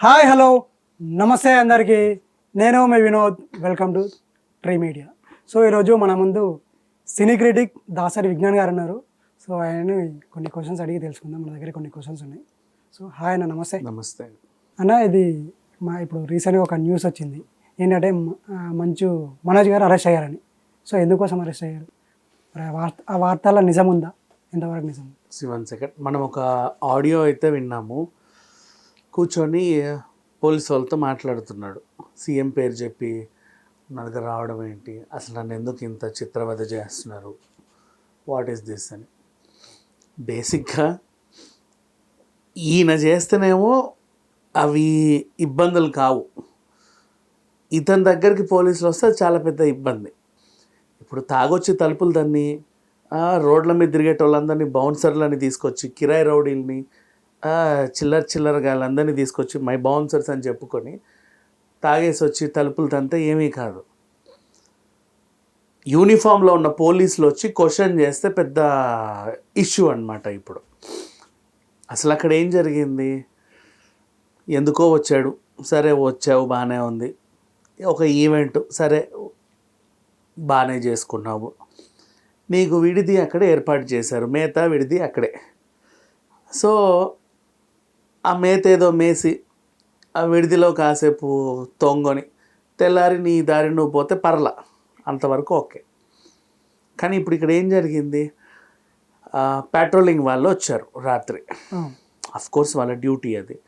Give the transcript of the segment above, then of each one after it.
Hi hello నమస్తే అందరికీ. నేను మీ Vinod. Welcome to Tree Media. So ఈరోజు మన ముందు సినీ క్రిటిక్ దాసరి విజ్ఞాన్ గారు ఉన్నారు. సో ఆయన కొన్ని క్వశ్చన్స్ అడిగి తెలుసుకుందాం. మన దగ్గర కొన్ని క్వశ్చన్స్ ఉన్నాయి. సో హాయ్ అన్న, నమస్తే. నమస్తే అన్న, ఇది ఇప్పుడు రీసెంట్గా ఒక న్యూస్ వచ్చింది. ఏంటంటే మంచు మనోజ్ గారు అరెస్ట్ అయ్యారని. సో ఎందుకోసం అరెస్ట్ అయ్యారు? మరి ఆ వార్తల నిజం ఉందా? ఎంతవరకు నిజం? 1 సెకండ్. మనం ఒక ఆడియో అయితే విన్నాము. కూర్చొని పోలీసు వాళ్ళతో మాట్లాడుతున్నాడు. సీఎం పేరు చెప్పి నా దగ్గర రావడం ఏంటి, అసలు నన్ను ఎందుకు ఇంత చిత్రవద చేస్తున్నారు, వాట్ ఈస్ దిస్ అని. బేసిక్గా ఈయన చేస్తేనేమో అవి ఇబ్బందులు కావు, ఇతని దగ్గరికి పోలీసులు వస్తే చాలా పెద్ద ఇబ్బంది. ఇప్పుడు తాగొచ్చి తలుపులు దాన్ని రోడ్ల మీద తిరిగేటోళ్ళందరినీ బౌన్సర్లని తీసుకొచ్చి, కిరాయి రౌడీల్ని, చిల్లర గాళ్ళందరినీ తీసుకొచ్చి మై బౌన్సర్స్ అని చెప్పుకొని తాగేసి వచ్చి తలుపులు తంతే ఏమీ కాదు. యూనిఫామ్లో ఉన్న పోలీసులు వచ్చి క్వశ్చన్ చేస్తే పెద్ద ఇష్యూ అన్నమాట. ఇప్పుడు అసలు అక్కడ ఏం జరిగింది? ఎందుకో వచ్చాడు, సరే వచ్చావు బాగానే ఉంది, ఒక ఈవెంట్ సరే బాగానే చేసుకున్నావు, నీకు విడిది అక్కడే ఏర్పాటు చేశారు, మేత విడిది అక్కడే. సో ఆ మేత ఏదో మేసి ఆ విడిదిలో కాసేపు తొంగొని తెల్లారి నీ దారి నువ్వు పోతే పర్ల, అంతవరకు ఓకే. కానీ ఇప్పుడు ఇక్కడ ఏం జరిగింది? పెట్రోలింగ్ వాళ్ళు వచ్చారు రాత్రి. కోర్స్ వాళ్ళ డ్యూటీ అది.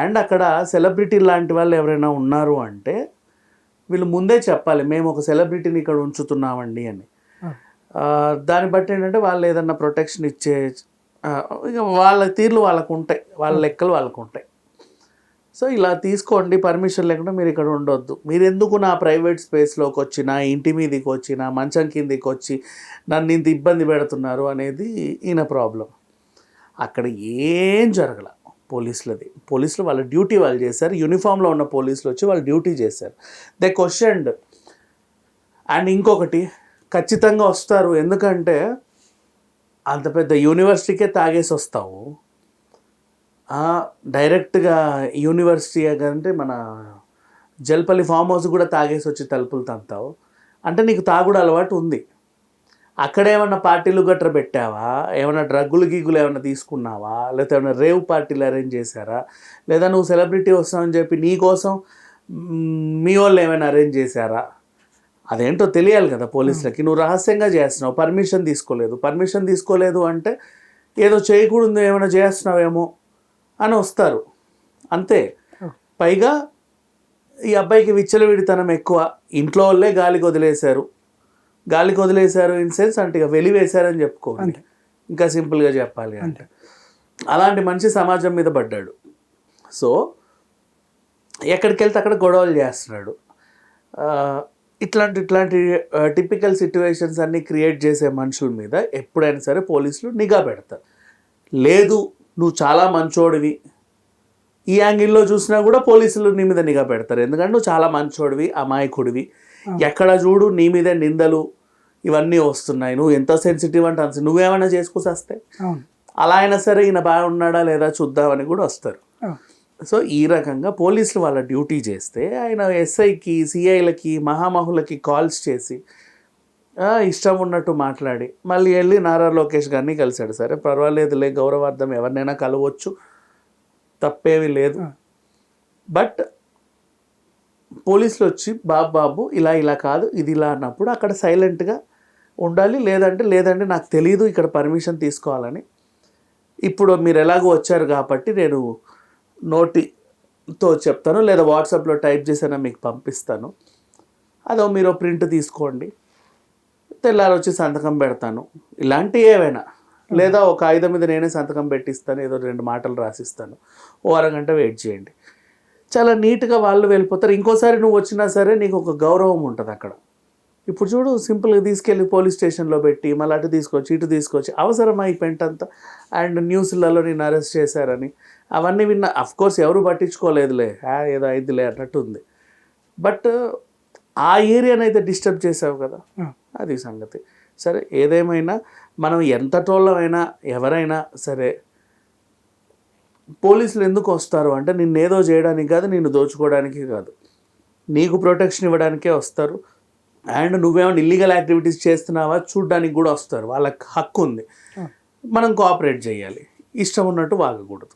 అండ్ అక్కడ సెలబ్రిటీ లాంటి వాళ్ళు ఎవరైనా ఉన్నారు అంటే వీళ్ళు ముందే చెప్పాలి, మేము ఒక సెలబ్రిటీని ఇక్కడ ఉంచుతున్నామండి అని. దాన్ని బట్టి ఏంటంటే వాళ్ళు ఏదన్నా ప్రొటెక్షన్ ఇచ్చే ఇక వాళ్ళ తీర్లు వాళ్ళకు ఉంటాయి, వాళ్ళ లెక్కలు వాళ్ళకు ఉంటాయి. సో ఇలా తీసుకోండి, పర్మిషన్ లేకుండా మీరు ఇక్కడ ఉండొద్దు, మీరు ఎందుకు నా ప్రైవేట్ స్పేస్లోకి వచ్చి, నా ఇంటి మీదకి వచ్చి, నా మంచం కిందికి వచ్చి నన్ను ఇంత ఇబ్బంది పెడుతున్నారు అనేది ఈయన ప్రాబ్లం. అక్కడ ఏం జరగల పోలీసులు వాళ్ళ డ్యూటీ వాళ్ళు చేశారు. యూనిఫామ్లో ఉన్న పోలీసులు వచ్చి వాళ్ళు డ్యూటీ చేశారు. They questioned. అండ్ ఇంకొకటి, ఖచ్చితంగా వస్తారు, ఎందుకంటే అంత పెద్ద యూనివర్సిటీకే తాగేసి వస్తావు, డైరెక్ట్గా యూనివర్సిటీ అంటే మన జల్పల్లి ఫామ్ హౌస్ కూడా తాగేసి వచ్చి తలుపులు తంతావు అంటే నీకు తాగుడు అలవాటు ఉంది. అక్కడేమన్నా పార్టీలు గట్ర పెట్టావా, ఏమైనా డ్రగ్గులు గీగులు ఏమైనా తీసుకున్నావా, లేకపోతే ఏమైనా రేవ్ పార్టీలు అరేంజ్ చేశారా, లేదా నువ్వు సెలబ్రిటీ వస్తావని చెప్పి నీకోసం మీ వాళ్ళు ఏమైనా అరేంజ్ చేశారా? అదేంటో తెలియాలి కదా పోలీసులకి. నువ్వు రహస్యంగా చేస్తున్నావు, పర్మిషన్ తీసుకోలేదు అంటే ఏదో చేయకూడదు ఏమైనా చేస్తున్నావేమో అని వస్తారు, అంతే. పైగా ఈ అబ్బాయికి విచ్చలవిడితనం ఎక్కువ. ఇంట్లో వాళ్ళే గాలికి వదిలేశారు ఇన్ సెన్స్ అంటే ఇక వెలివేశారని చెప్పుకోవాలి, ఇంకా సింపుల్గా చెప్పాలి అంటే. అలాంటి మంచి సమాజం మీద పడ్డాడు. సో ఎక్కడికి వెళ్తే అక్కడ గొడవలు చేస్తున్నాడు. ఇట్లాంటి టిపికల్ సిట్యువేషన్స్ అన్నీ క్రియేట్ చేసే మనుషుల మీద ఎప్పుడైనా సరే పోలీసులు నిఘా పెడతారు. లేదు నువ్వు చాలా మంచోడివి, ఈ యాంగిల్లో చూసినా కూడా పోలీసులు నీ మీద నిఘా పెడతారు. ఎందుకంటే నువ్వు చాలా మంచోడివి, అమాయకుడివి, ఎక్కడ చూడు నీ మీదే నిందలు ఇవన్నీ వస్తున్నాయి, నువ్వు ఎంత సెన్సిటివ్ అంటే అంత, నువ్వేమైనా చేసుకుని వస్తే అలా అయినా సరే ఈయన బాగున్నాడా లేదా చూద్దామని కూడా వస్తారు. సో ఈ రకంగా పోలీసులు వాళ్ళ డ్యూటీ చేస్తే ఆయన ఎస్ఐకి, సిఐలకి, మహామహులకి కాల్స్ చేసి ఇష్టం ఉన్నట్టు మాట్లాడి మళ్ళీ వెళ్ళి నారా లోకేష్ గారిని కలిశాడు. సరే పర్వాలేదులే, గౌరవార్థం ఎవరినైనా కలవచ్చు, తప్పేమీ లేదు. బట్ పోలీసులు వచ్చి బాబు ఇలా కాదు ఇది ఇలా అన్నప్పుడు అక్కడ సైలెంట్గా ఉండాలి. లేదంటే నాకు తెలియదు ఇక్కడ పర్మిషన్ తీసుకోవాలని, ఇప్పుడు మీరు ఎలాగో వచ్చారు కాబట్టి నేను నోటితో చెప్తాను, లేదా వాట్సాప్లో టైప్ చేసినా మీకు పంపిస్తాను, అదో మీరు ప్రింట్ తీసుకోండి, తెల్లారి వచ్చి సంతకం పెడతాను, ఇలాంటివి ఏవైనా, లేదా ఒక ఆయుధం మీద నేనే సంతకం పెట్టిస్తాను, ఏదో 2 మాటలు రాసిస్తాను, ఓ అరగంట వెయిట్ చేయండి, చాలా నీట్గా వాళ్ళు వెళ్ళిపోతారు. ఇంకోసారి నువ్వు వచ్చినా సరే నీకు ఒక గౌరవం ఉంటుంది అక్కడ. ఇప్పుడు చూడు, సింపుల్గా తీసుకెళ్ళి పోలీస్ స్టేషన్లో పెట్టి మళ్ళీ అటు తీసుకొచ్చి అవసరమా ఈ పెంటంతా? అండ్ న్యూస్లలో నేను అరెస్ట్ చేశారని అవన్నీ విన్నా. అఫ్కోర్స్ ఎవరు పట్టించుకోలేదులే, ఏదో అయిద్దిలే అన్నట్టు ఉంది. బట్ ఆ ఏరియానైతే డిస్టర్బ్ చేసావు కదా, అది సంగతి. సరే ఏదేమైనా మనం ఎంత టోళ్ళమైనా ఎవరైనా సరే పోలీసులు ఎందుకు వస్తారు అంటే నిన్నేదో చేయడానికి కాదు, నిన్ను దోచుకోవడానికి కాదు, నీకు ప్రొటెక్షన్ ఇవ్వడానికే వస్తారు. అండ్ నువ్వేమైనా ఇల్లీగల్ యాక్టివిటీస్ చేస్తున్నావా చూడడానికి కూడా వస్తారు. వాళ్ళకి హక్కు ఉంది. మనం కోఆపరేట్ చేయాలి, ఇష్టం ఉన్నట్టు వాగకూడదు.